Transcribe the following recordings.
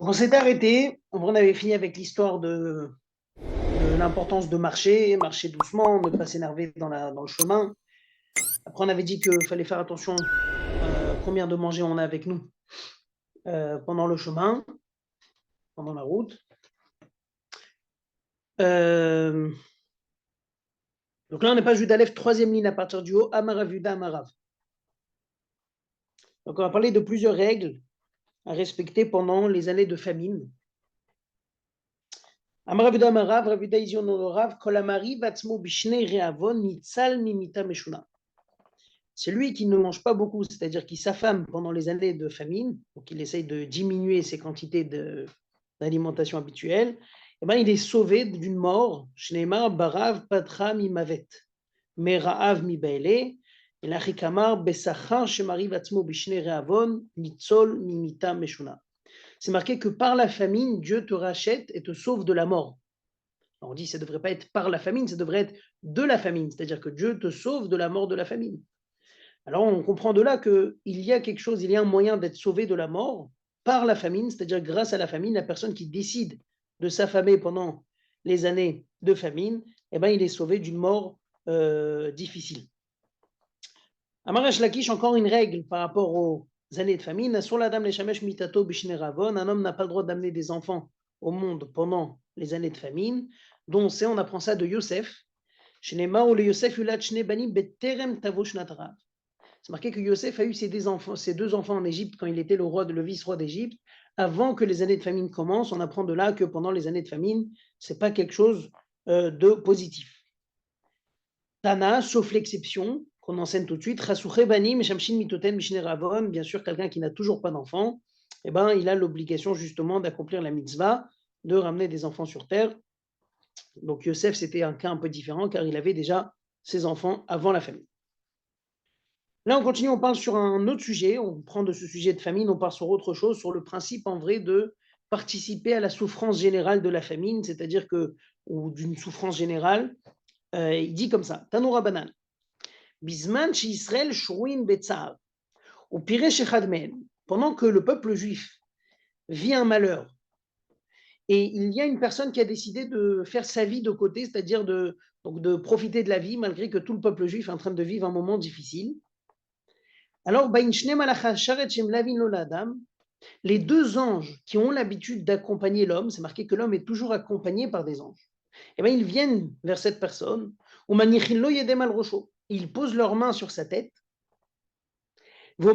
On s'est arrêté, on avait fini avec l'histoire de l'importance de marcher, marcher doucement, ne pas s'énerver dans le chemin. Après, on avait dit qu'il fallait faire attention combien de manger on a avec nous pendant le chemin, pendant la route. Donc là, on n'est pas Jude Aleph, troisième ligne à partir du haut, Amaravuda Amarav. Donc on va parler de plusieurs règles à respecter pendant les années de famine. Amaravuda Amarav, Ravuda Izion Olorav, Kolamari, Vatsmo Bishne Reavon, Nitzal Mimita Meshuna. Celui qui ne mange pas beaucoup, c'est-à-dire qui s'affame pendant les années de famine, donc il essaye de diminuer ses quantités d'alimentation habituelle, eh ben, il est sauvé d'une mort. Shneimar barav patra mimavet, meraav mibaele, et la chikamar besachar shemariv atzmo bishne reavon, nitzol mimita meshuna. C'est marqué que par la famine, Dieu te rachète et te sauve de la mort. Alors on dit que ça ne devrait pas être par la famine, ça devrait être de la famine, c'est-à-dire que Dieu te sauve de la mort de la famine. Alors on comprend de là qu'il y a quelque chose, il y a un moyen d'être sauvé de la mort par la famine, c'est-à-dire grâce à la famine, la personne qui décide de s'affamer pendant les années de famine, eh ben, il est sauvé d'une mort difficile. Amarash Lakish, encore une règle par rapport aux années de famine. Un homme n'a pas le droit d'amener des enfants au monde pendant les années de famine, dont on apprend ça de Yosef. C'est marqué que Yosef a eu ses deux enfants en Égypte quand il était le vice-roi d'Égypte. Avant que les années de famine commencent, on apprend de là que pendant les années de famine, ce n'est pas quelque chose de positif. Tana, sauf l'exception, qu'on enseigne tout de suite, bien sûr, quelqu'un qui n'a toujours pas d'enfant, eh ben, il a l'obligation justement d'accomplir la mitzvah, de ramener des enfants sur terre. Donc Yosef, c'était un cas un peu différent car il avait déjà ses enfants avant la famine. Là, on continue, on parle sur un autre sujet, on prend de ce sujet de famine, on part sur autre chose, sur le principe en vrai de participer à la souffrance générale de la famine, c'est-à-dire que, ou d'une souffrance générale, il dit comme ça, Tanoura Banan, Bisman chez Israël, Shrouin Betzar, ou Piresh Echadmen, pendant que le peuple juif vit un malheur, et il y a une personne qui a décidé de faire sa vie de côté, c'est-à-dire donc de profiter de la vie, malgré que tout le peuple juif est en train de vivre un moment difficile. Alors, les deux anges qui ont l'habitude d'accompagner l'homme, c'est marqué que l'homme est toujours accompagné par des anges, et bien, ils viennent vers cette personne, ils posent leurs mains sur sa tête, cette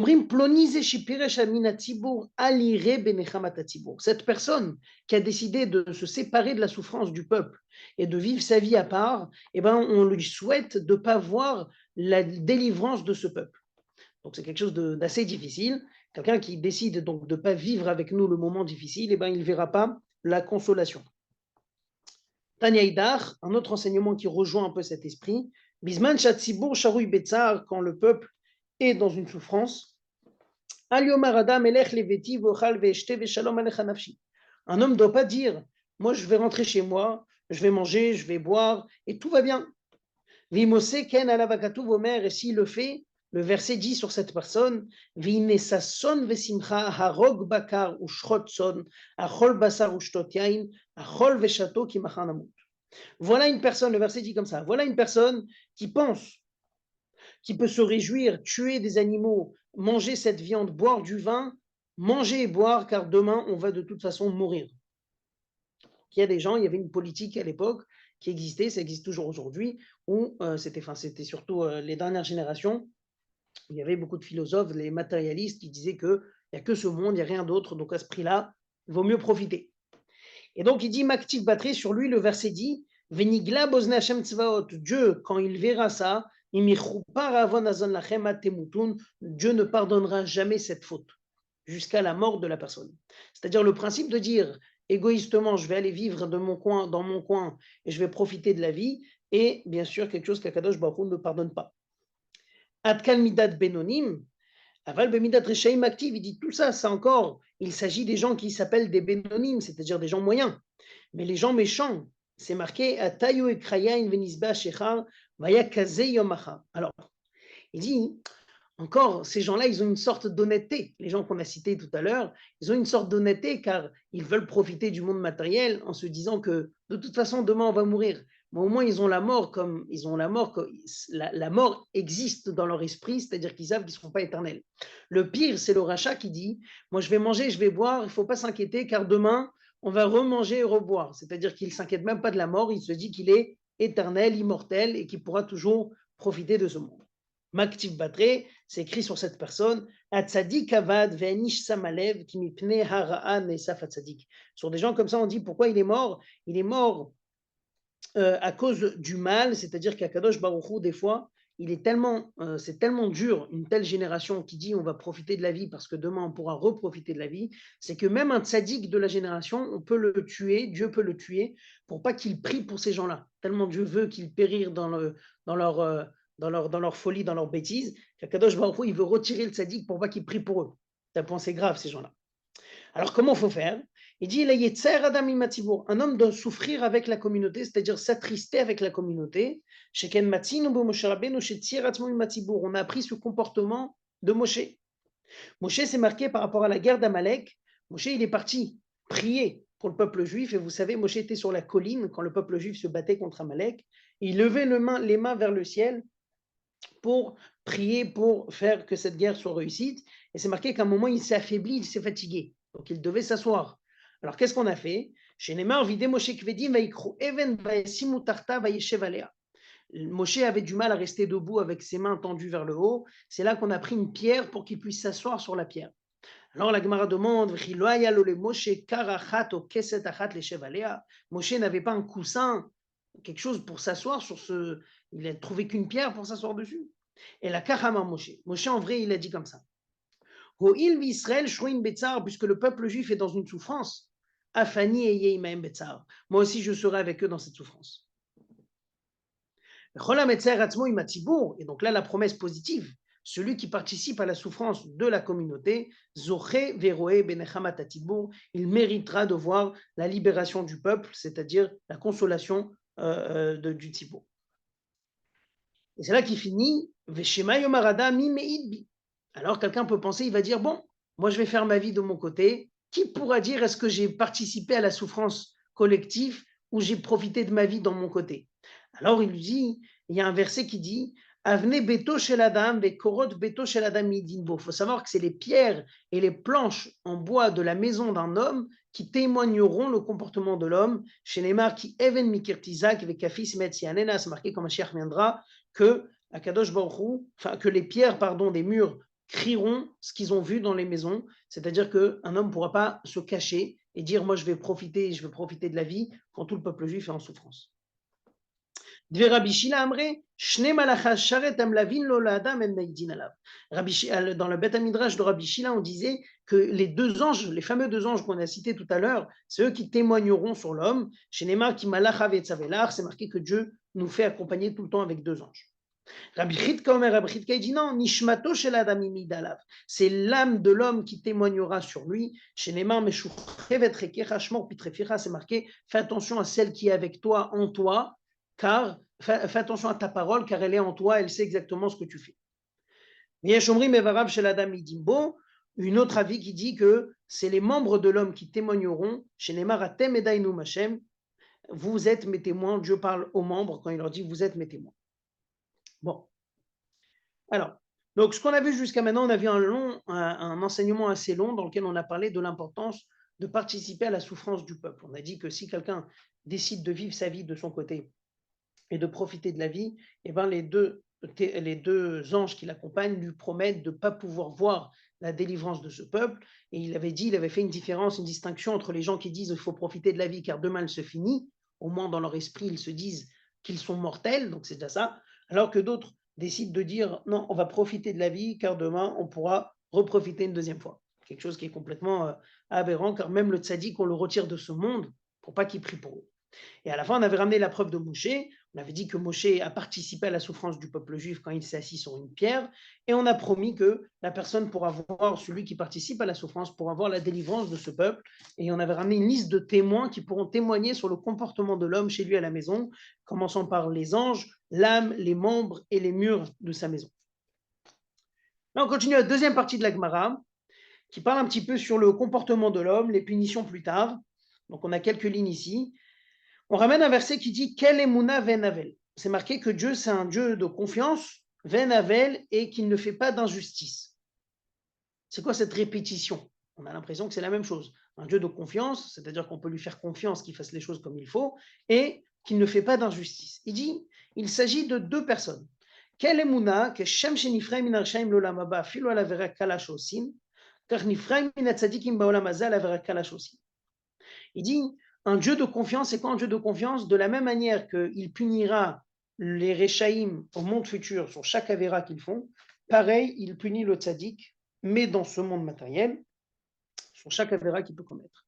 personne qui a décidé de se séparer de la souffrance du peuple et de vivre sa vie à part, eh ben, on lui souhaite de ne pas voir la délivrance de ce peuple. Donc c'est quelque chose d'assez difficile. Quelqu'un qui décide donc de ne pas vivre avec nous le moment difficile, eh ben, il ne verra pas la consolation. Tanya Idar, un autre enseignement qui rejoint un peu cet esprit, Bisman Shatzibur Sharouy Betzar, quand le peuple est dans une souffrance, un homme ne doit pas dire, moi je vais rentrer chez moi, je vais manger, je vais boire, et tout va bien. Et s'il le fait, le verset dit sur cette personne, voilà une personne, le verset dit comme ça, voilà une personne qui pense, qui peut se réjouir, tuer des animaux, manger cette viande, boire du vin, manger et boire, car demain, on va de toute façon mourir. Il y a des gens, il y avait une politique à l'époque qui existait, ça existe toujours aujourd'hui, où c'était surtout les dernières générations, il y avait beaucoup de philosophes, les matérialistes, qui disaient qu'il n'y a que ce monde, il n'y a rien d'autre, donc à ce prix-là, il vaut mieux profiter. Et donc il dit, Maktiv Batré, sur lui, le verset dit, Venigla Bozne Hashem Tzvaot, Dieu, quand il verra ça, Dieu ne pardonnera jamais cette faute, jusqu'à la mort de la personne. C'est-à-dire le principe de dire, égoïstement, je vais aller vivre dans mon coin, et je vais profiter de la vie, et bien sûr quelque chose qu'Akadosh Baruch Hu ne pardonne pas. Adkal Midat Benonim, Aval Bemidat Reshaim Active, il dit tout ça, c'est encore, il s'agit des gens qui s'appellent des Benonim, c'est-à-dire des gens moyens. Mais les gens méchants, c'est marqué Atayu Ekrayain Venisba Shechar Vaya Kaze Yomacha. Alors, il dit, encore, ces gens-là, ils ont une sorte d'honnêteté. Les gens qu'on a cités tout à l'heure, ils ont une sorte d'honnêteté car ils veulent profiter du monde matériel en se disant que de toute façon, demain, on va mourir. Mais au moins, ils ont la mort comme ils ont la mort. La mort existe dans leur esprit, c'est-à-dire qu'ils savent qu'ils ne seront pas éternels. Le pire, c'est le rachat qui dit, moi, je vais manger, je vais boire, il ne faut pas s'inquiéter car demain, on va remanger et reboire. C'est-à-dire qu'il ne s'inquiète même pas de la mort, il se dit qu'il est éternel, immortel et qu'il pourra toujours profiter de ce monde. Maktiv Batre, c'est écrit sur cette personne, Atzadik Avad Ve'anish Samalev Kimipne Hara'an Nesaf Atzadik. Sur des gens comme ça, on dit pourquoi il est mort. Il est mort à cause du mal, c'est-à-dire qu'Akadosh Baruch Hu, des fois, c'est tellement dur, une telle génération qui dit on va profiter de la vie parce que demain on pourra reprofiter de la vie, c'est que même un tzaddik de la génération, on peut le tuer, Dieu peut le tuer pour pas qu'il prie pour ces gens-là. Tellement Dieu veut qu'ils périssent dans leur folie, dans leur bêtise, qu'Akadosh Baruch Hu, il veut retirer le tzaddik pour pas qu'il prie pour eux. C'est grave ces gens-là. Alors, comment il faut faire? Il dit, un homme doit souffrir avec la communauté, c'est-à-dire s'attrister avec la communauté. On a appris ce comportement de Moshe. Moshe s'est marqué par rapport à la guerre d'Amalek. Moshe, il est parti prier pour le peuple juif. Et vous savez, Moshe était sur la colline quand le peuple juif se battait contre Amalek. Il levait les mains vers le ciel pour prier, pour faire que cette guerre soit réussite. Et c'est marqué qu'à un moment, il s'est affaibli, il s'est fatigué. Donc, il devait s'asseoir. Alors, qu'est-ce qu'on a fait? Moshe avait du mal à rester debout avec ses mains tendues vers le haut. C'est là qu'on a pris une pierre pour qu'il puisse s'asseoir sur la pierre. Alors la Gemara demande, Moshe n'avait pas un coussin, quelque chose pour s'asseoir sur ce... Il a trouvé qu'une pierre pour s'asseoir dessus. Et la Kahama Moshe. Moshe, en vrai, il a dit comme ça. Puisque le peuple juif est dans une souffrance, moi aussi je serai avec eux dans cette souffrance. Et donc là, la promesse positive, celui qui participe à la souffrance de la communauté, il méritera de voir la libération du peuple, c'est-à-dire la consolation du Tzibour. Et c'est là qu'il finit, alors quelqu'un peut penser, il va dire, bon, moi je vais faire ma vie de mon côté, qui pourra dire est-ce que j'ai participé à la souffrance collective ou j'ai profité de ma vie dans mon côté? Alors il lui dit, il y a un verset qui dit, Avne beto shel adam ve korot beto shel adam midinbo. Il faut savoir que c'est les pierres et les planches en bois de la maison d'un homme qui témoigneront le comportement de l'homme. Chez Neymar qui even mikirtizak ve kafis metzianena, c'est marqué comme un chien viendra, que Akadosh Baruch Hu, enfin que les pierres, des murs crieront ce qu'ils ont vu dans les maisons, c'est-à-dire qu'un homme ne pourra pas se cacher et dire moi je vais profiter de la vie quand tout le peuple juif est en souffrance. Dans le Beth Midrash de Rabbi Shila, on disait que les deux anges, les fameux deux anges qu'on a cités tout à l'heure, c'est eux qui témoigneront sur l'homme. Chez Neymar, qui c'est marqué que Dieu nous fait accompagner tout le temps avec deux anges. Rabbi Chitka dit non, Nishmato shel adam imidalav. C'est l'âme de l'homme qui témoignera sur lui. Chez Neymar, c'est marqué, fais attention à celle qui est avec toi, en toi, car fais attention à ta parole, car elle est en toi, elle sait exactement ce que tu fais. Une autre avis qui dit que c'est les membres de l'homme qui témoigneront. Chez Neymar, Atem edainu Machem, vous êtes mes témoins. Dieu parle aux membres quand il leur dit vous êtes mes témoins. Bon. Alors, donc ce qu'on a vu jusqu'à maintenant, on a vu un enseignement assez long dans lequel on a parlé de l'importance de participer à la souffrance du peuple. On a dit que si quelqu'un décide de vivre sa vie de son côté et de profiter de la vie, eh ben les deux anges qui l'accompagnent lui promettent de ne pas pouvoir voir la délivrance de ce peuple. Et il avait fait une distinction entre les gens qui disent qu'il faut profiter de la vie car demain elle se finit, au moins dans leur esprit ils se disent qu'ils sont mortels, donc c'est déjà ça, alors que d'autres décident de dire non, on va profiter de la vie car demain on pourra reprofiter une deuxième fois. Quelque chose qui est complètement aberrant, car même le tzaddik, on le retire de ce monde pour pas qu'il prie pour eux. Et à la fin, on avait ramené la preuve de Moshe. On avait dit que Moshe a participé à la souffrance du peuple juif quand il s'est assis sur une pierre. Et on a promis que la personne pourra voir, celui qui participe à la souffrance, pourra voir la délivrance de ce peuple. Et on avait ramené une liste de témoins qui pourront témoigner sur le comportement de l'homme chez lui à la maison, commençant par les anges, l'âme, les membres et les murs de sa maison. Là, on continue la deuxième partie de la Gemara, qui parle un petit peu sur le comportement de l'homme, les punitions plus tard. Donc, on a quelques lignes ici. On ramène un verset qui dit « Quel emuna venavel » C'est marqué que Dieu, c'est un Dieu de confiance, venavel, et qu'il ne fait pas d'injustice. C'est quoi cette répétition? On a l'impression que c'est la même chose. Un Dieu de confiance, c'est-à-dire qu'on peut lui faire confiance qu'il fasse les choses comme il faut, et qu'il ne fait pas d'injustice. Il dit, il s'agit de deux personnes. Quel emuna que Shem shenifrei min harshaim l'olam haba filo al avera kalash osin, car nifrei min hatzadikim baolam hazeh al avera kalash osin. Il dit, un Dieu de confiance, c'est quoi un Dieu de confiance? De la même manière qu'il punira les Réchaïm au monde futur sur chaque avéra qu'ils font, pareil, il punit le tzaddik, mais dans ce monde matériel, sur chaque avéra qu'il peut commettre.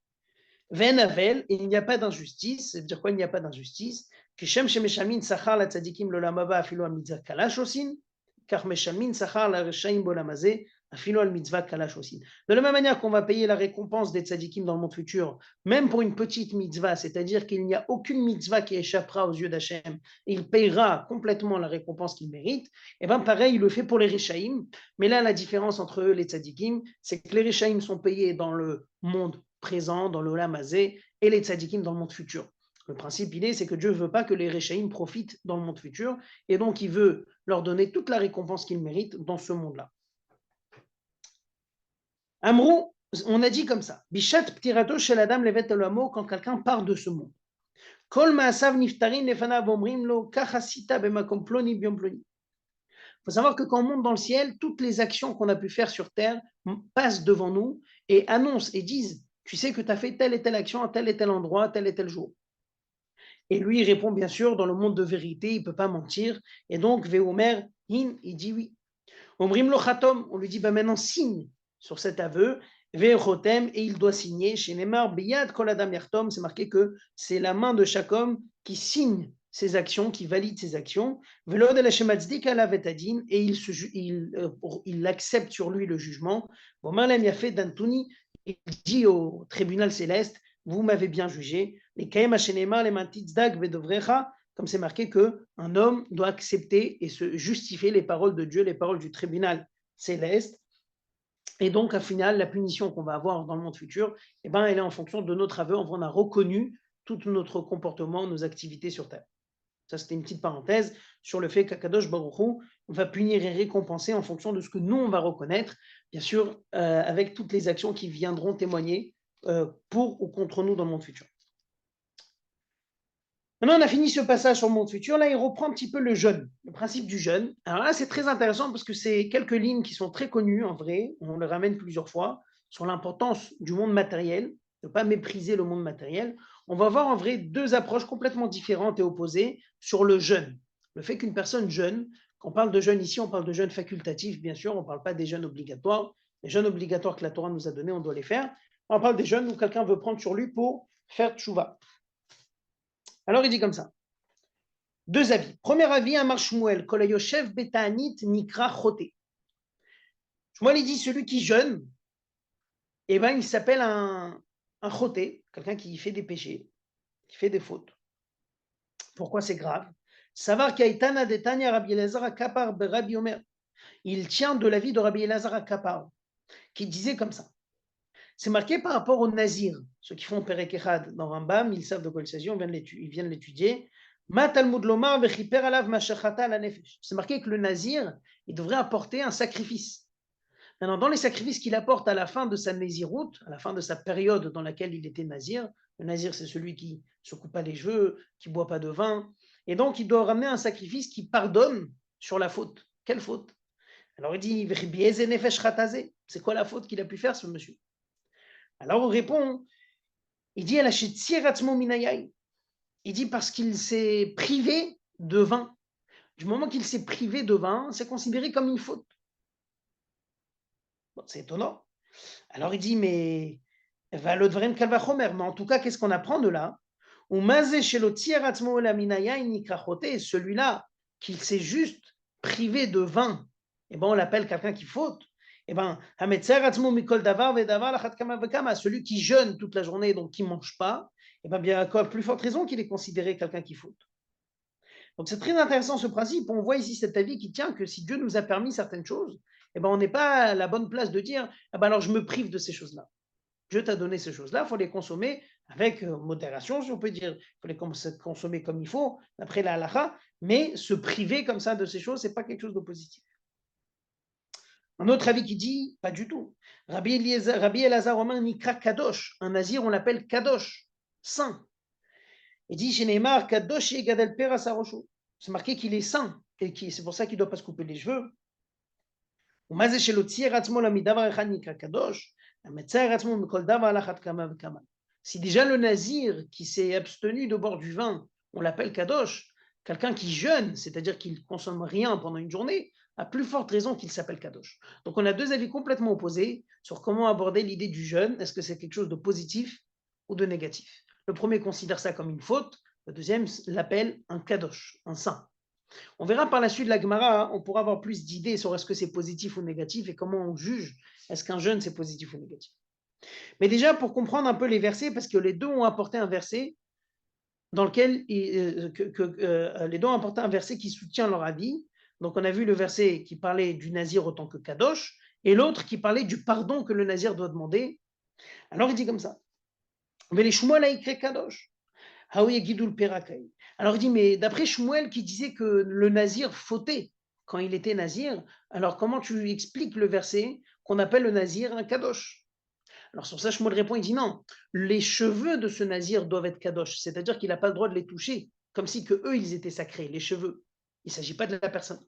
Venavel, il n'y a pas d'injustice. Ça veut dire quoi, il n'y a pas d'injustice? Que Shem Shemeshamin Sachar la tzadikim lo lamaba afilo al mitzvah kalash osin, car Meshamin Sachar la Réchaïm bolamazé afilo al mitzvah kalash osin. De la même manière qu'on va payer la récompense des tzadikim dans le monde futur, même pour une petite mitzvah, c'est-à-dire qu'il n'y a aucune mitzvah qui échappera aux yeux d'Hachem, et il payera complètement la récompense qu'il mérite, et bien pareil, il le fait pour les Réchaïm, mais là, la différence entre eux, les tzadikim, c'est que les Réchaïm sont payés dans le monde présent, dans l'Olam Hazé, et les tzadikim dans le monde futur. Le principe, c'est que Dieu ne veut pas que les Réchaïm profitent dans le monde futur, et donc il veut leur donner toute la récompense qu'ils méritent dans ce monde-là. Amrou, on a dit comme ça, Bishat ptirato shel adam levet olamo, quand quelqu'un part de ce monde. Kol ma'asav niftarin lefanav omrim lo kachasita bemakom ploni biom ploni. Il faut savoir que quand on monte dans le ciel, toutes les actions qu'on a pu faire sur terre passent devant nous et annoncent et disent, tu sais que tu as fait telle et telle action à tel et tel endroit, tel et tel jour. Et lui, il répond bien sûr, dans le monde de vérité, il ne peut pas mentir. Et donc, Veomer, il dit oui. Omrim lo chatom, on lui dit, maintenant signe sur cet aveu, Veochotem, et il doit signer. Chez Neymar, Biyad kol adam yartom, c'est marqué que c'est la main de chaque homme qui signe ses actions, qui valide ses actions. Velod el Hashem atzdik alav et adin, et il accepte sur lui le jugement. Bomalem yafet d'Antouni, il dit au tribunal céleste, vous m'avez bien jugé. Les kaem hashenema les mantizdag vedovrecha, comme c'est marqué que un homme doit accepter et se justifier les paroles de Dieu, les paroles du tribunal céleste. Et donc, au final, la punition qu'on va avoir dans le monde futur, eh ben, elle est en fonction de notre aveu. On a reconnu tout notre comportement, nos activités sur Terre. Ça, c'était une petite parenthèse sur le fait qu'Akadosh Baruch Hu va punir et récompenser en fonction de ce que nous, on va reconnaître, bien sûr, avec toutes les actions qui viendront témoigner pour ou contre nous dans le monde futur. Maintenant, on a fini ce passage sur le monde futur. Là, il reprend un petit peu le jeûne, le principe du jeûne. Alors là, c'est très intéressant parce que c'est quelques lignes qui sont très connues, en vrai. On les ramène plusieurs fois sur l'importance du monde matériel, de ne pas mépriser le monde matériel. On va voir en vrai deux approches complètement différentes et opposées sur le jeûne. Le fait qu'une personne jeûne, quand on parle de jeûne ici, on parle de jeûne facultatif, bien sûr, on ne parle pas des jeûnes obligatoires. Les jeûnes obligatoires que la Torah nous a donnés, on doit les faire. On parle des jeûnes où quelqu'un veut prendre sur lui pour faire tchouva. Alors il dit comme ça. Deux avis. Premier avis, Amar Shmuel, Kolayoshev Betanit Nikra Chote. Shmuel il dit celui qui jeûne, eh ben, il s'appelle un choté, quelqu'un qui fait des péchés, qui fait des fautes. Pourquoi c'est grave? Savar Kaitana Detania Rabbi Elazar Akapar Rabbi Omer. Il tient de la vie de Rabbi Elazar Akapar, qui disait comme ça. C'est marqué par rapport aux nazirs, ceux qui font Perek Echad dans Rambam, ils savent de quoi il s'agit, ils viennent l'étudier. C'est marqué que le nazir, il devrait apporter un sacrifice. Maintenant, dans les sacrifices qu'il apporte à la fin de sa naziroute, à la fin de sa période dans laquelle il était nazir, le nazir c'est celui qui ne se coupe pas les cheveux, qui ne boit pas de vin, et donc il doit ramener un sacrifice qui pardonne sur la faute. Quelle faute? Alors il dit, c'est quoi la faute qu'il a pu faire ce monsieur? Alors on répond, il dit, il dit parce qu'il s'est privé de vin. Du moment qu'il s'est privé de vin, c'est considéré comme une faute. Bon, c'est étonnant. Alors il dit, mais en tout cas, qu'est-ce qu'on apprend de là? Celui-là, qu'il s'est juste privé de vin, eh ben, on l'appelle quelqu'un qui faute. Eh ben, celui qui jeûne toute la journée, donc qui ne mange pas, eh ben, bien encore plus forte raison qu'il est considéré quelqu'un qui faute. Donc c'est très intéressant ce principe. On voit ici cet avis qui tient que si Dieu nous a permis certaines choses, eh ben, on n'est pas à la bonne place de dire ah ben alors je me prive de ces choses-là. Dieu t'a donné ces choses-là, il faut les consommer avec modération, si on peut dire. Il faut les consommer comme il faut, d'après la halakha, mais se priver comme ça de ces choses, ce n'est pas quelque chose de positif. Un autre avis qui dit, pas du tout. Rabbi Elazar Romain Nikra Kadosh. Un nazir, on l'appelle Kadosh, saint. Il dit chez Neymar, Kadosh Yegadel Pera Sarosho. C'est marqué qu'il est saint, et c'est pour ça qu'il ne doit pas se couper les cheveux. Si déjà le nazir qui s'est abstenu de boire du vin, on l'appelle Kadosh, quelqu'un qui jeûne, c'est-à-dire qu'il ne consomme rien pendant une journée, a plus forte raison qu'il s'appelle Kadosh. Donc on a deux avis complètement opposés sur comment aborder l'idée du jeûne. Est-ce que c'est quelque chose de positif ou de négatif? Le premier considère ça comme une faute, le deuxième l'appelle un Kadosh, un saint. On verra par la suite la Gemara, on pourra avoir plus d'idées sur est-ce que c'est positif ou négatif et comment on juge est-ce qu'un jeûne c'est positif ou négatif. Mais déjà pour comprendre un peu les versets, parce que les deux ont apporté un verset dans lequel les deux ont apporté un verset qui soutient leur avis. Donc on a vu le verset qui parlait du nazir autant que Kadosh et l'autre qui parlait du pardon que le nazir doit demander. Alors il dit comme ça. Mais Shmuel a écrit Kadosh. Alors il dit, mais d'après Shmuel qui disait que le nazir fautait quand il était nazir, alors comment tu expliques le verset qu'on appelle le nazir un kadosh? Alors sur ça, Shmuel répond, il dit non, les cheveux de ce nazir doivent être kadosh, c'est-à-dire qu'il n'a pas le droit de les toucher, comme si que eux, ils étaient sacrés, les cheveux. Il ne s'agit pas de la personne.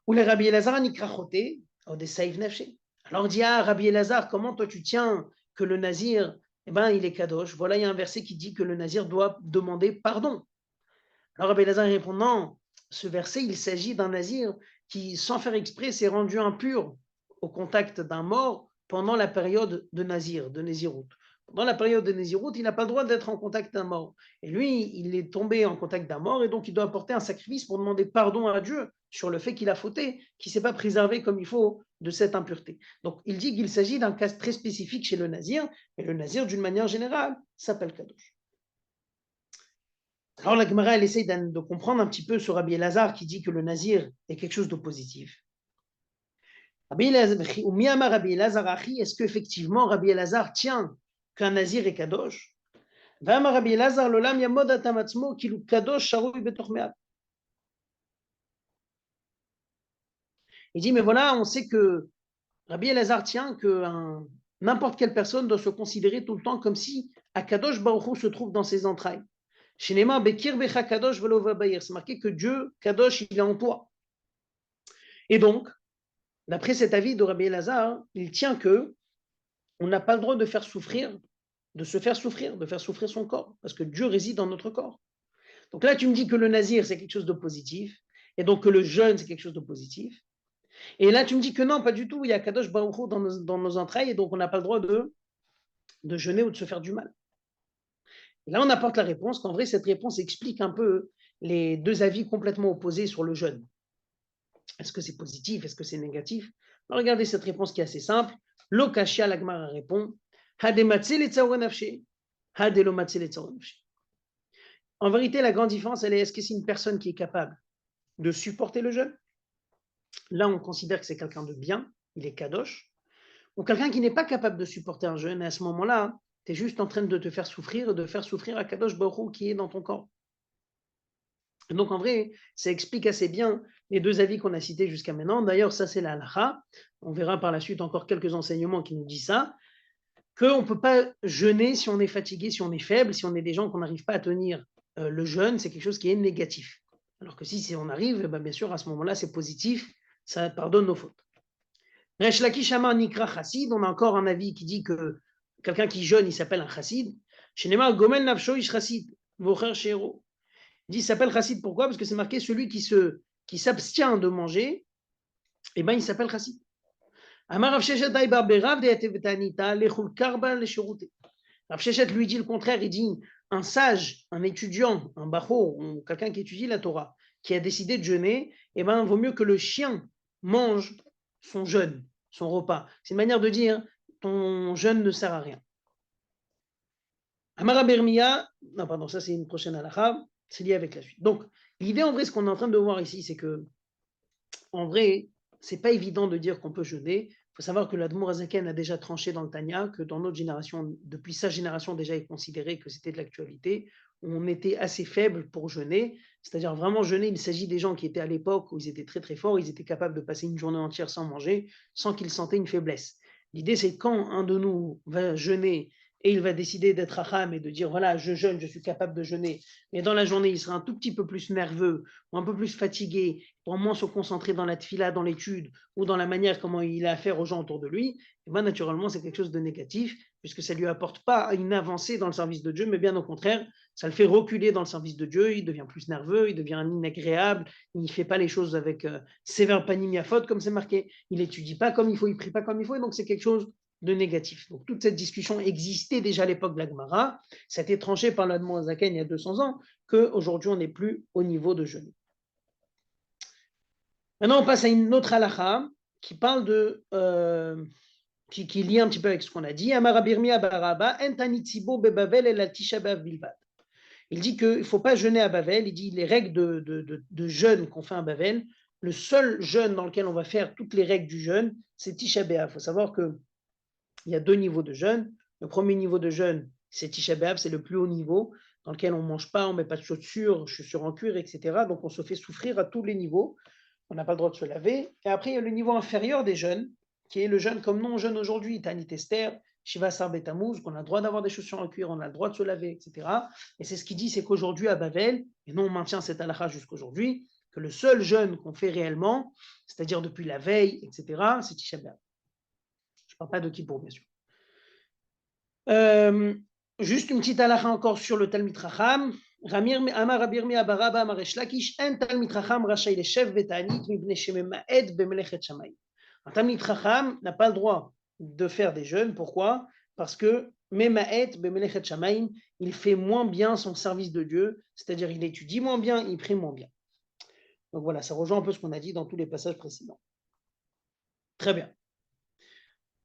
Ou les Rabbi Elazar nikrachoté, ou des saïv nafché. Alors on dit, ah, Rabbi Elazar, comment toi tu tiens que le nazir eh ben, il est kadosh. Voilà, il y a un verset qui dit que le nazir doit demander pardon. Alors Rabbi Elazar répond non, ce verset, il s'agit d'un nazir qui, sans faire exprès, s'est rendu impur au contact d'un mort pendant la période de nazir, de Nézirut. Pendant la période de Nézirut, il n'a pas le droit d'être en contact d'un mort. Et lui, il est tombé en contact d'un mort et donc il doit apporter un sacrifice pour demander pardon à Dieu sur le fait qu'il a fauté, qu'il ne s'est pas préservé comme il faut de cette impureté. Donc il dit qu'il s'agit d'un cas très spécifique chez le nazir, et le nazir, d'une manière générale, s'appelle Kadosh. Alors la Gemara, elle essaye de comprendre un petit peu ce Rabbi Elazar qui dit que le nazir est quelque chose de positif. Est-ce qu'effectivement Rabbi Elazar tient qu'un nazir est kadosh? Il dit, mais voilà, on sait que Rabbi Elazar tient que n'importe quelle personne doit se considérer tout le temps comme si Akadosh Baruch Hu se trouve dans ses entrailles. C'est marqué que Dieu, Kadosh, il est en toi. Et donc, d'après cet avis de Rabbi Elazar, il tient que on n'a pas le droit de faire souffrir, de se faire souffrir, de faire souffrir son corps, parce que Dieu réside dans notre corps. Donc là, tu me dis que le nazir, c'est quelque chose de positif, et donc que le jeûne, c'est quelque chose de positif. Et là, tu me dis que non, pas du tout, il y a Kadosh Baruch Hu dans nos entrailles, et donc on n'a pas le droit de jeûner ou de se faire du mal. Et là, on apporte la réponse, qu'en vrai, cette réponse explique un peu les deux avis complètement opposés sur le jeûne. Est-ce que c'est positif? Est-ce que c'est négatif? Alors, regardez cette réponse qui est assez simple. Lokashia, la Gemara répond. En vérité, la grande différence, elle est est-ce que c'est une personne qui est capable de supporter le jeûne? Là, on considère que c'est quelqu'un de bien, il est kadosh. Ou quelqu'un qui n'est pas capable de supporter un jeûne, et à ce moment-là, tu es juste en train de te faire souffrir et de faire souffrir à Kadosh Baruch Hu qui est dans ton corps. Donc en vrai, ça explique assez bien les deux avis qu'on a cités jusqu'à maintenant. D'ailleurs, ça c'est la halakha. On verra par la suite encore quelques enseignements qui nous disent ça, qu'on ne peut pas jeûner si on est fatigué, si on est faible, si on est des gens qu'on n'arrive pas à tenir le jeûne, c'est quelque chose qui est négatif. Alors que si on arrive, bien sûr, à ce moment-là, c'est positif, ça pardonne nos fautes. Resh Lakish Amar Nikra Chassid, on a encore un avis qui dit que quelqu'un qui jeûne, il s'appelle un chassid. Shenema Gomel Nafsho Ish Chassid, Vocher Shero. Il dit, il s'appelle chassid, pourquoi? Parce que c'est marqué celui qui s'abstient de manger, et ben il s'appelle chassid. Amar Rav Sheshet Daibar Berav Deatevetanita Lechul Karba Leshurute. Rav Sheshet lui dit le contraire, il dit un sage, un étudiant, un bachor, quelqu'un qui étudie la Torah, qui a décidé de jeûner, et ben vaut mieux que le chien mange son jeûne, son repas. C'est une manière de dire ton jeûne ne sert à rien. Amara Bermia, non pardon, ça c'est une prochaine halakha, c'est lié avec la suite. Donc, l'idée en vrai, ce qu'on est en train de voir ici, c'est que, en vrai, c'est pas évident de dire qu'on peut jeûner. Il faut savoir que l'Admour Azaken a déjà tranché dans le Tanya, que dans notre génération, depuis sa génération déjà, il considérait que c'était de l'actualité. On était assez faible pour jeûner, c'est-à-dire vraiment jeûner. Il s'agit des gens qui étaient à l'époque où ils étaient très très forts, ils étaient capables de passer une journée entière sans manger, sans qu'ils sentaient une faiblesse. L'idée, c'est quand un de nous va jeûner et il va décider d'être racham et de dire voilà, je jeûne, je suis capable de jeûner, mais dans la journée, il sera un tout petit peu plus nerveux ou un peu plus fatigué, pour moins se concentrer dans la tfila, dans l'étude ou dans la manière comment il a affaire aux gens autour de lui, et bien naturellement, c'est quelque chose de négatif, puisque ça ne lui apporte pas une avancée dans le service de Dieu, mais bien au contraire, ça le fait reculer dans le service de Dieu, il devient plus nerveux, il devient inagréable, il ne fait pas les choses avec sévère panimiafot, comme c'est marqué, il n'étudie pas comme il faut, il ne prie pas comme il faut, et donc c'est quelque chose de négatif. Donc toute cette discussion existait déjà à l'époque de la Gemara, ça a été tranché par l'Admon Zaken il y a 200 ans, qu'aujourd'hui on n'est plus au niveau de jeûne. Maintenant on passe à une autre halakha qui parle de... qui lie un petit peu avec ce qu'on a dit. Il dit qu'il ne faut pas jeûner à Bavel, il dit les règles de jeûne qu'on fait à Bavel, le seul jeûne dans lequel on va faire toutes les règles du jeûne, c'est Tisha B'Av. Il faut savoir qu'il y a 2 niveaux de jeûne. Le premier niveau de jeûne, c'est Tisha B'Av, c'est le plus haut niveau, dans lequel on ne mange pas, on ne met pas de chaussures en cuir, etc. Donc on se fait souffrir à tous les niveaux. On n'a pas le droit de se laver. Et après, il y a le niveau inférieur des jeûnes, qui est le jeûne comme nous on jeûne aujourd'hui, Tanit Esther, Shiva Sar Betamouz, qu'on a le droit d'avoir des chaussures en cuir, on a le droit de se laver, etc. Et c'est ce qu'il dit, c'est qu'aujourd'hui à Bavel, et nous on maintient cette halakha jusqu'aujourd'hui, que le seul jeûne qu'on fait réellement, c'est-à-dire depuis la veille, etc., c'est Tisha B'Av. Je ne parle pas de Kippour, bien sûr. Juste une petite halakha encore sur le Talmid Chacham. Amar Rabirmi Abaraba Amar Eshlakish, en Talmid Chacham rachai leshev betanit mipnei shemema'ed bemelechet shamayim. Un Talmid Chacham n'a pas le droit de faire des jeûnes. Pourquoi? Parce que mema'ed bemelechet shamayim, il fait moins bien son service de Dieu, c'est-à-dire il étudie moins bien, il prie moins bien. Donc voilà, ça rejoint un peu ce qu'on a dit dans tous les passages précédents. Très bien.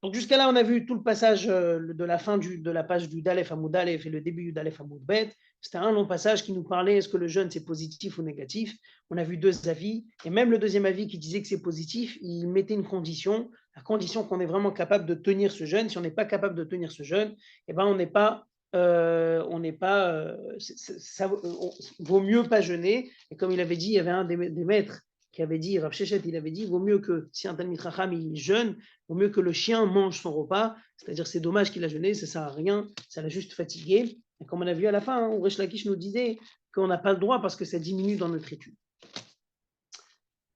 Donc jusqu'à là, on a vu tout le passage de la fin de la page du Dalef Hamoud Alef et le début du Dalef Hamoud Bet. C'était un long passage qui nous parlait est-ce que le jeûne c'est positif ou négatif. On a vu 2 avis, et même le deuxième avis qui disait que c'est positif, il mettait une condition, la condition qu'on est vraiment capable de tenir ce jeûne. Si on n'est pas capable de tenir ce jeûne, eh ben on n'est pas, vaut mieux pas jeûner. Et comme il avait dit, il y avait un des maîtres qui avait dit, Rav Shechet, il avait dit, vaut mieux que si un Talmid Chacham il jeûne, vaut mieux que le chien mange son repas, c'est-à-dire c'est dommage qu'il a jeûné, ça ne sert à rien, ça l'a juste fatigué. Et comme on a vu à la fin, hein, Resh Lakish nous disait qu'on n'a pas le droit parce que ça diminue dans notre étude.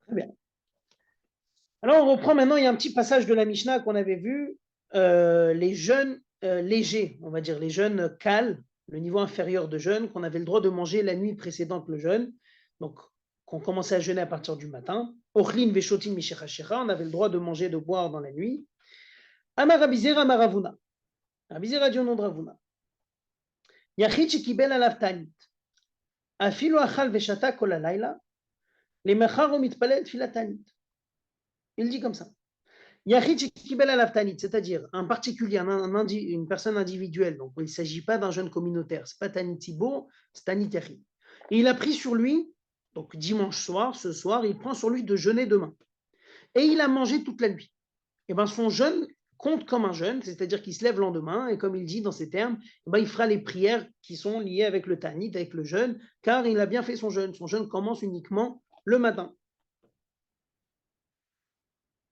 Très bien. Alors on reprend maintenant, il y a un petit passage de la Mishnah qu'on avait vu, les jeûnes légers, on va dire les jeûnes cales, le niveau inférieur de jeûne, qu'on avait le droit de manger la nuit précédente le jeûne, donc qu'on commençait à jeûner à partir du matin. Ochlin veshotin mishechashecha, on avait le droit de manger, de boire dans la nuit. Amar Rabizera Amar Ravuna. Rabizera dit au nom de Ravuna. Yachid shekibel alav tanit. Afilu achal veshata kol halayla. Lemachar o mitpalel tfilat tanit. Il dit comme ça. Yachid shekibel alav tanit, c'est-à-dire un particulier, une personne individuelle. Donc il ne s'agit pas d'un jeûne communautaire. Ce n'est pas tanit tibo, c'est tanit yachid. Et il a pris sur lui, donc dimanche soir, ce soir, il prend sur lui de jeûner demain. Et il a mangé toute la nuit. Et bien son jeûne compte comme un jeûne, c'est-à-dire qu'il se lève le lendemain, et comme il dit dans ces termes, il fera les prières qui sont liées avec le tanit, avec le jeûne, car il a bien fait son jeûne. Son jeûne commence uniquement le matin.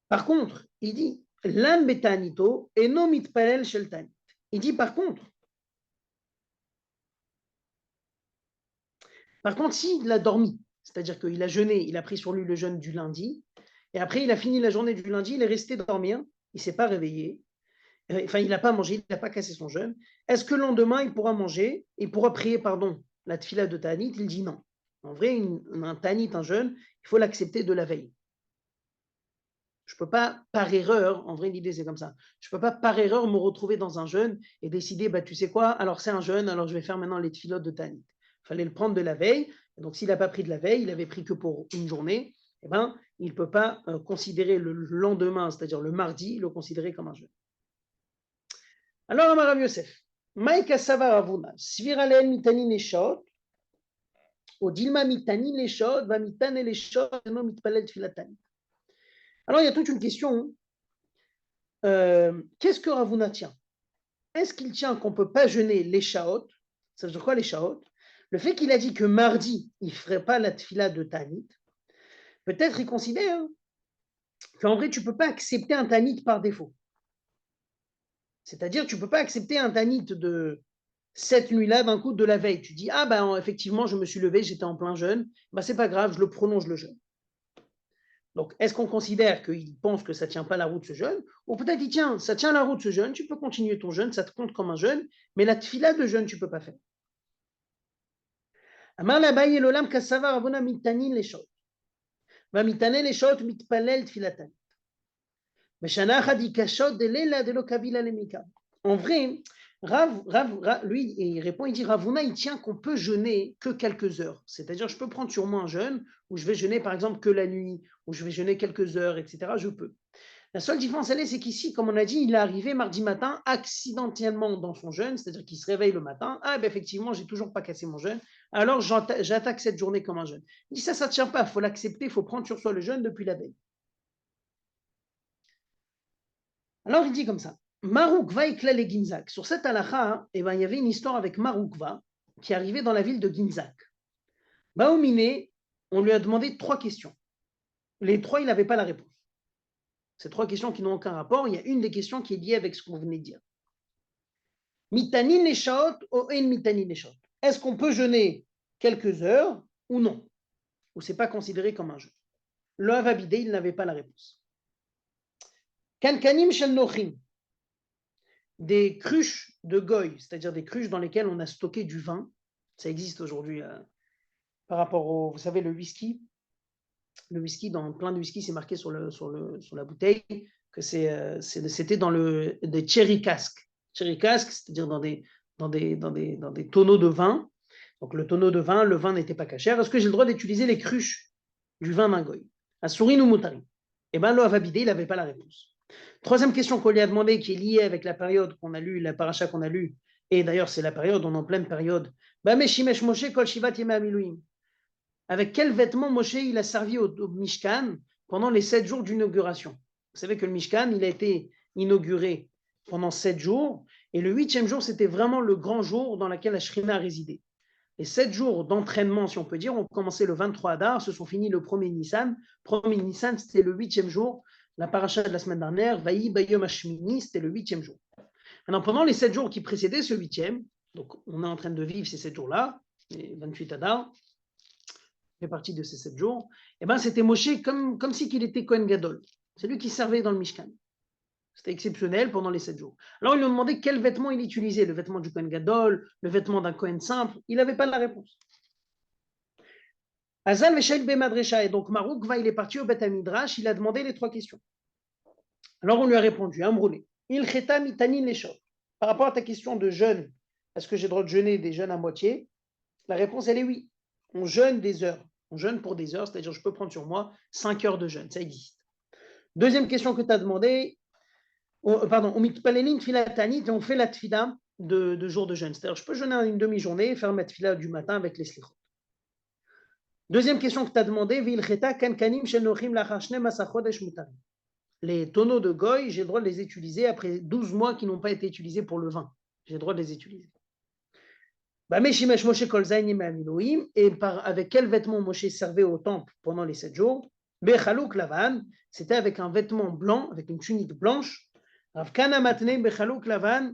Par contre, il dit, l'an betanito et no mitpalel shel tanit. Il dit par contre, s'il a dormi, c'est-à-dire qu'il a jeûné, il a pris sur lui le jeûne du lundi, et après il a fini la journée du lundi, il est resté dormir, il ne s'est pas réveillé, enfin il n'a pas mangé, il n'a pas cassé son jeûne, est-ce que le lendemain il pourra manger, il pourra prier, pardon, la tfila de Tanit? Il dit non. En vrai, un Tanit, un jeûne, il faut l'accepter de la veille. Je ne peux pas par erreur, en vrai l'idée c'est comme ça, je ne peux pas par erreur me retrouver dans un jeûne et décider, bah, tu sais quoi, alors c'est un jeûne, alors je vais faire maintenant les tfilotes de Tanit. Il fallait le prendre de la veille, donc s'il n'a pas pris de la veille, il avait pris que pour une journée, eh ben, il ne peut pas considérer le lendemain, c'est-à-dire le mardi, le considérer comme un jeûne. Alors, Amar Yosef, Maïka Savar Avuna, Sviralen Mitani Neshot, Odilma Mitani Neshot, Va Mitane Neshot, No Mitpalel Tfilatani. Alors, il y a toute une question. Qu'est-ce que Ravuna tient? Est-ce qu'il tient qu'on ne peut pas jeûner les shaot? Ça veut dire quoi les shaot? Le fait qu'il a dit que mardi, il ne ferait pas la tfila de Tanit, peut-être il considère qu'en vrai, tu ne peux pas accepter un Tanit par défaut. C'est-à-dire, tu ne peux pas accepter un Tanit de cette nuit-là d'un coup de la veille. Tu dis, ah ben effectivement, je me suis levé, j'étais en plein jeûne, ben, c'est pas grave, je le prolonge le jeûne. Donc, est-ce qu'on considère qu'il pense que ça ne tient pas la route ce jeûne? Ou peut-être il tient, ça tient la route ce jeûne, tu peux continuer ton jeûne, ça te compte comme un jeûne, mais la tfila de jeûne, tu ne peux pas faire. אמר לאביי לעולם כסבר אבונה מתנין לשעות, והמתענה לשעות מתפלל תפילתן. בשנה אחת יקשות דלילה דלא קבילה למיקה. En vrai, lui, il répond, il dit, Ravuna, il tient qu'on peut jeûner que quelques heures. C'est-à-dire, je peux prendre sur moi un jeûne, où je vais jeûner, par exemple, que la nuit, où je vais jeûner quelques heures, etc. Je peux. La seule différence, elle est, c'est qu'ici, comme on a dit, il est arrivé mardi matin accidentellement dans son jeûne, c'est-à-dire qu'il se réveille le matin. Ah, ben effectivement, j'ai toujours pas cassé mon jeûne. Alors, j'attaque cette journée comme un jeûne. Il dit ça ne tient pas. Il faut l'accepter. Il faut prendre sur soi le jeûne depuis la veille. Alors, il dit comme ça. Maroukva et Klale Ginzak. Sur cette halakha, eh ben, il y avait une histoire avec Maroukva qui arrivait dans la ville de Ginzak. Baoumine, on lui a demandé 3 questions. Les 3, il n'avait pas la réponse. Ces 3 questions qui n'ont aucun rapport. Il y a une des questions qui est liée avec ce qu'on venait de dire. Mitanin les shaot ou en mitanin les shaot. Est-ce qu'on peut jeûner quelques heures ou non? Ou c'est pas considéré comme un jeûne? Le Havabidé, il n'avait pas la réponse. Kankanim shel nochim. Des cruches de goy, c'est-à-dire des cruches dans lesquelles on a stocké du vin. Ça existe aujourd'hui par rapport au, vous savez, le whisky. Le whisky, dans plein de whisky, c'est marqué sur la bouteille que c'était dans des cherry casks. Cherry casks, c'est-à-dire dans des tonneaux de vin. Donc le tonneau de vin, le vin n'était pas cachère. Est-ce que j'ai le droit d'utiliser les cruches du vin d'un goy? À sourine ou moutari? Eh bien, le Havabidé, il n'avait pas la réponse. Troisième question qu'on lui a demandé, qui est liée avec la période qu'on a lue, la paracha qu'on a lue, et d'ailleurs c'est la période, on est en pleine période. Meshimesh Moshe kol shivat yemei hamiluim. Avec quel vêtement Moshe il a servi au Mishkan pendant les 7 jours d'inauguration? Vous savez que le Mishkan, il a été inauguré pendant 7 jours, et le 8e jour, c'était vraiment le grand jour dans lequel la Shrina a résidé. Les 7 jours d'entraînement, si on peut dire, ont commencé le 23 Adar, se sont finis le 1er Nissan. 1er Nissan, c'était le 8e jour. La paracha de la semaine dernière, Vaï Bayom Hashmini, c'était le 8e jour. Maintenant, pendant les 7 jours qui précédaient ce 8e, donc on est en train de vivre ces 7 jours-là, les 28 Adar, fait partie de ces 7 jours, et ben c'était Moshe comme si qu'il était Kohen Gadol. C'est lui qui servait dans le Mishkan. C'était exceptionnel pendant les 7 jours. Alors, ils lui ont demandé quel vêtement il utilisait, le vêtement du Kohen Gadol, le vêtement d'un Kohen simple. Il n'avait pas la réponse. Azal Veshail Bemadresha, et donc Marouk il est parti au Beth Midrash, il a demandé les 3 questions. Alors, on lui a répondu, Amroulé, Il Cheta Mitanin Leshot. Par rapport à ta question de jeûne, est-ce que j'ai le droit de jeûner des jeûnes à moitié? La réponse, elle est oui. On jeûne des heures. On jeûne pour des heures, c'est-à-dire je peux prendre sur moi 5 heures de jeûne, ça existe. Deuxième question que tu as demandé, pardon, on fait la tfila de jour de jeûne. C'est-à-dire, je peux jeûner une demi-journée et faire ma tfila du matin avec les slichot. Deuxième question que tu as demandé, les tonneaux de goy, j'ai le droit de les utiliser après 12 mois qui n'ont pas été utilisés pour le vin. J'ai le droit de les utiliser. Et avec quel vêtement Moshe servait au temple pendant les 7 jours? C'était avec un vêtement blanc, avec une tunique blanche. Rav Kana matne bechaluk lavan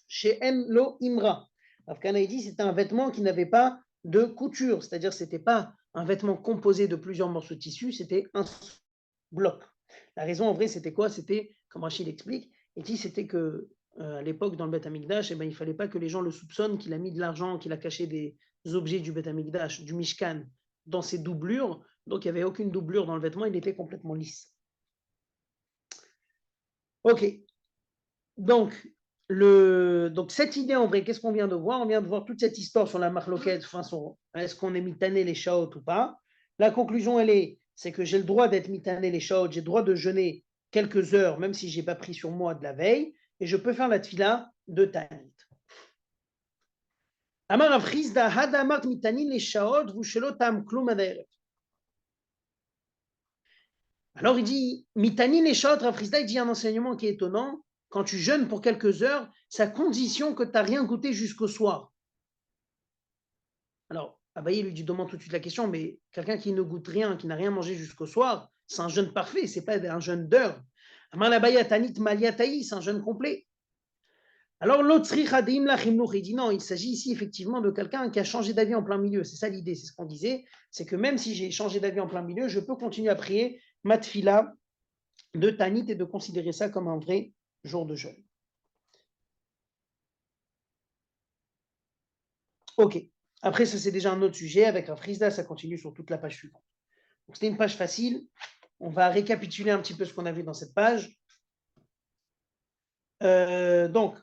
she'en lo imra. Rav Kana dit c'était un vêtement qui n'avait pas de couture, c'est-à-dire c'était pas un vêtement composé de plusieurs morceaux de tissu, c'était un bloc. La raison en vrai c'était quoi? C'était, comme Rachid explique, il dit c'était que à l'époque dans le Beth Amikdash, eh ben, il ne fallait pas que les gens le soupçonnent qu'il a mis de l'argent, qu'il a caché des objets du Beth Amikdash, du Mishkan, dans ses doublures. Donc il n'y avait aucune doublure dans le vêtement, il était complètement lisse. Ok. Donc cette idée en vrai, qu'est-ce qu'on vient de voir? On vient de voir toute cette histoire sur la marloquette, est-ce qu'on est mitané les shaot ou pas? La conclusion, c'est que j'ai le droit d'être mitané les shaot, j'ai le droit de jeûner quelques heures, même si je n'ai pas pris sur moi de la veille, et je peux faire la tfila de Tanit. Amar Avrizda, Hadamart mitanin les shaot, vous shelo tam klum adaerev. Alors il dit, Mitani Neshot, Rav Chisda, il dit un enseignement qui est étonnant. Quand tu jeûnes pour quelques heures, c'est à condition que tu n'as rien goûté jusqu'au soir. Alors, Abaye lui dit, demande tout de suite la question, mais quelqu'un qui ne goûte rien, qui n'a rien mangé jusqu'au soir, c'est un jeûne parfait, c'est pas un jeûne d'heure. Amar Abaye Tanit Maliataï, c'est un jeûne complet. Alors, l'autre il dit non, il s'agit ici effectivement de quelqu'un qui a changé d'avis en plein milieu. C'est ça l'idée, c'est ce qu'on disait. C'est que même si j'ai changé d'avis en plein milieu, je peux continuer à prier Matfila de Tanit et de considérer ça comme un vrai jour de jeûne. Ok. Après, ça, c'est déjà un autre sujet. Avec un frisda, ça continue sur toute la page suivante. Donc, c'était une page facile. On va récapituler un petit peu ce qu'on a vu dans cette page. Donc,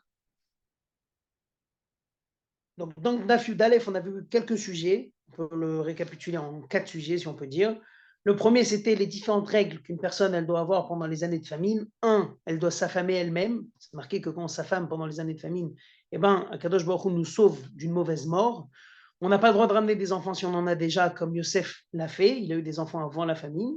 dans Daf Yud Aleph, on a vu quelques sujets. On peut le récapituler en 4 sujets, si on peut dire. Le premier, c'était les différentes règles qu'une personne elle doit avoir pendant les années de famine. Un, elle doit s'affamer elle-même. C'est marqué que quand on s'affame pendant les années de famine, eh ben, Akadosh Baruch Hu nous sauve d'une mauvaise mort. On n'a pas le droit de ramener des enfants si on en a déjà, comme Yosef l'a fait. Il a eu des enfants avant la famine.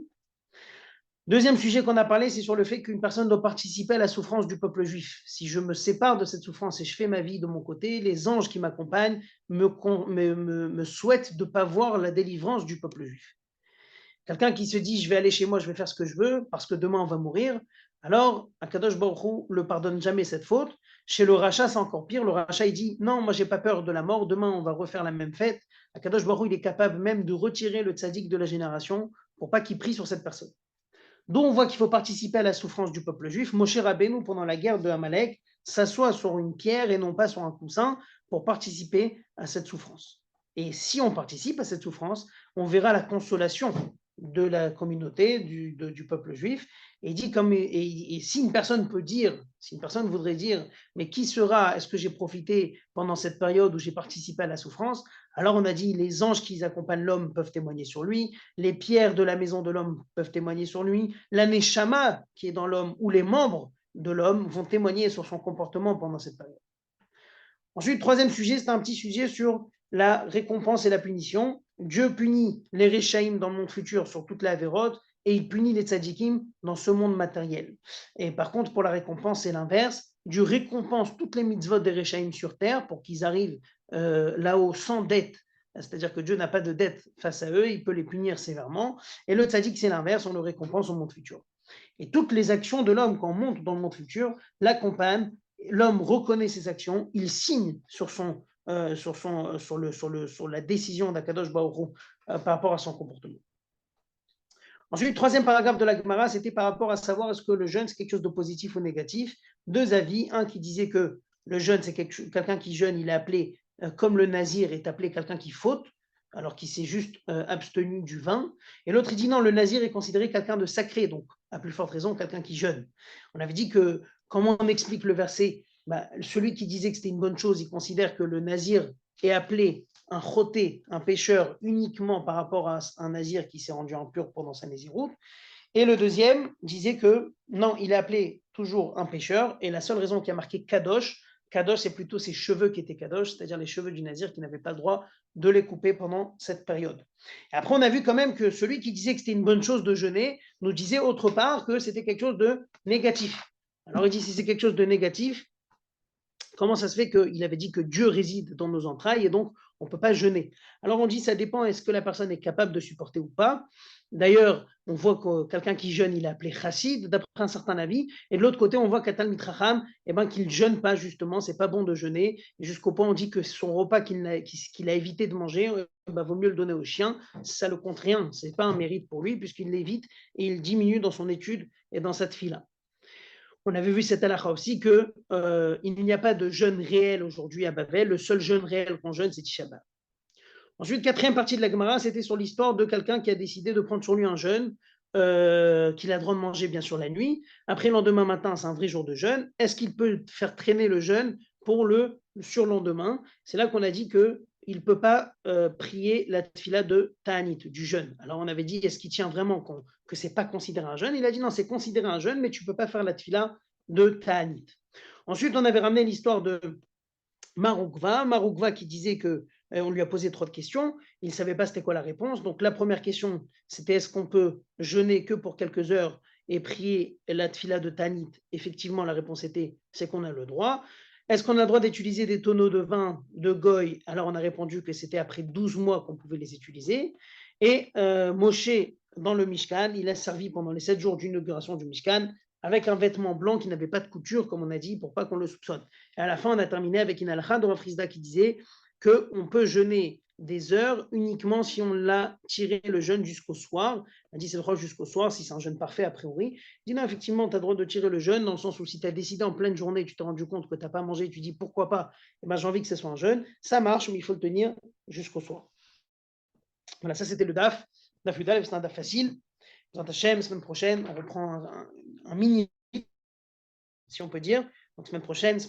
Deuxième sujet qu'on a parlé, c'est sur le fait qu'une personne doit participer à la souffrance du peuple juif. Si je me sépare de cette souffrance et je fais ma vie de mon côté, les anges qui m'accompagnent me souhaitent de ne pas voir la délivrance du peuple juif. Quelqu'un qui se dit, je vais aller chez moi, je vais faire ce que je veux, parce que demain on va mourir, alors Akadosh Baruch Hu ne le pardonne jamais cette faute. Chez le rachat, c'est encore pire. Le rachat, il dit, non, moi j'ai pas peur de la mort, demain on va refaire la même fête. Akadosh Baruch Hu, il est capable même de retirer le tzaddik de la génération pour pas qu'il prie sur cette personne. D'où on voit qu'il faut participer à la souffrance du peuple juif. Moshe Rabbeinu, pendant la guerre de Amalek, s'assoit sur une pierre et non pas sur un coussin pour participer à cette souffrance. Et si on participe à cette souffrance, on verra la consolation de la communauté, du peuple juif. Et, dit comme, et si une personne peut dire, si une personne voudrait dire, mais qui sera, est-ce que j'ai profité pendant cette période où j'ai participé à la souffrance? Alors on a dit, les anges qui accompagnent l'homme peuvent témoigner sur lui, les pierres de la maison de l'homme peuvent témoigner sur lui, la neshama qui est dans l'homme ou les membres de l'homme vont témoigner sur son comportement pendant cette période. Ensuite, troisième sujet, c'est un petit sujet sur la récompense et la punition. Dieu punit les Réchaïm dans le monde futur sur toute la Avérote et il punit les Tzadikim dans ce monde matériel. Et par contre, pour la récompense, c'est l'inverse. Dieu récompense toutes les mitzvot des Réchaïm sur terre pour qu'ils arrivent là-haut sans dette. C'est-à-dire que Dieu n'a pas de dette face à eux, il peut les punir sévèrement. Et le Tzadik, c'est l'inverse, on le récompense au monde futur. Et toutes les actions de l'homme quand on monte dans le monde futur l'accompagnent. L'homme reconnaît ses actions, il signe sur la décision d'Akadosh Baruch Hu par rapport à son comportement. Ensuite, troisième paragraphe de la Gemara, c'était par rapport à savoir est-ce que le jeûne c'est quelque chose de positif ou négatif. Deux avis, un qui disait que le jeûne c'est quelqu'un qui jeûne, il est appelé comme le nazir est appelé quelqu'un qui faute, alors qu'il s'est juste abstenu du vin. Et l'autre il dit non, le nazir est considéré quelqu'un de sacré, donc à plus forte raison quelqu'un qui jeûne. On avait dit que comment on explique le verset, celui qui disait que c'était une bonne chose, il considère que le nazir est appelé un choté, un pécheur, uniquement par rapport à un nazir qui s'est rendu impur pendant sa naziroute. Et le deuxième disait que non, il est appelé toujours un pécheur, et la seule raison qui a marqué Kadosh, Kadosh, c'est plutôt ses cheveux qui étaient Kadosh, c'est-à-dire les cheveux du nazir qui n'avaient pas le droit de les couper pendant cette période. Et après, on a vu quand même que celui qui disait que c'était une bonne chose de jeûner nous disait autre part que c'était quelque chose de négatif. Alors il dit si c'est quelque chose de négatif, comment ça se fait qu'il avait dit que Dieu réside dans nos entrailles et donc on ne peut pas jeûner? Alors on dit ça dépend, est-ce que la personne est capable de supporter ou pas? D'ailleurs, on voit que quelqu'un qui jeûne, il est appelé chassid, d'après un certain avis, et de l'autre côté, on voit qu'à Talmid Chacham, qu'il ne jeûne pas justement, c'est pas bon de jeûner, et jusqu'au point on dit que son repas qu'il a évité de manger, vaut mieux le donner au chien, ça ne le compte rien, c'est pas un mérite pour lui, puisqu'il l'évite et il diminue dans son étude et dans sa tefila. On avait vu cette halakha aussi qu'il n'y a pas de jeûne réel aujourd'hui à Bavel. Le seul jeûne réel qu'on jeûne, c'est Tisha B'Av. Ensuite, quatrième partie de la Gemara, c'était sur l'histoire de quelqu'un qui a décidé de prendre sur lui un jeûne, qu'il a le droit de manger bien sûr la nuit. Après le lendemain matin, c'est un vrai jour de jeûne. Est-ce qu'il peut faire traîner le jeûne pour le surlendemain? C'est là qu'on a dit que il ne peut pas prier la tefila de Ta'anit, du jeûne. Alors on avait dit, est-ce qu'il tient vraiment que ce n'est pas considéré un jeûne? Il a dit non, c'est considéré un jeûne, mais tu ne peux pas faire la tefila de Ta'anit. Ensuite, on avait ramené l'histoire de Maroukva qui disait que on lui a posé trop de questions, il ne savait pas c'était quoi la réponse. Donc la première question, c'était est-ce qu'on peut jeûner que pour quelques heures et prier la tfila de Tanit? Effectivement, la réponse était c'est qu'on a le droit. Est-ce qu'on a le droit d'utiliser des tonneaux de vin de Goy? Alors on a répondu que c'était après 12 mois qu'on pouvait les utiliser. Et Moshe, dans le Mishkan, il a servi pendant les 7 jours d'inauguration du Mishkan avec un vêtement blanc qui n'avait pas de couture, comme on a dit, pour pas qu'on le soupçonne. Et à la fin, on a terminé avec une halakha de Rav Frisda qui disait qu'on peut jeûner des heures uniquement si on l'a tiré le jeûne jusqu'au soir. On a dit c'est le droit jusqu'au soir, si c'est un jeûne parfait a priori. Il dit non, effectivement, tu as le droit de tirer le jeûne dans le sens où si tu as décidé en pleine journée, tu t'es rendu compte que tu n'as pas mangé, tu dis pourquoi pas, eh ben, j'ai envie que ce soit un jeûne, ça marche, mais il faut le tenir jusqu'au soir. Voilà, ça c'était le DAF. DAF Yudalev, c'est un DAF facile. Dans ta chaîne, semaine prochaine, on reprend un mini, si on peut dire. Donc semaine prochaine.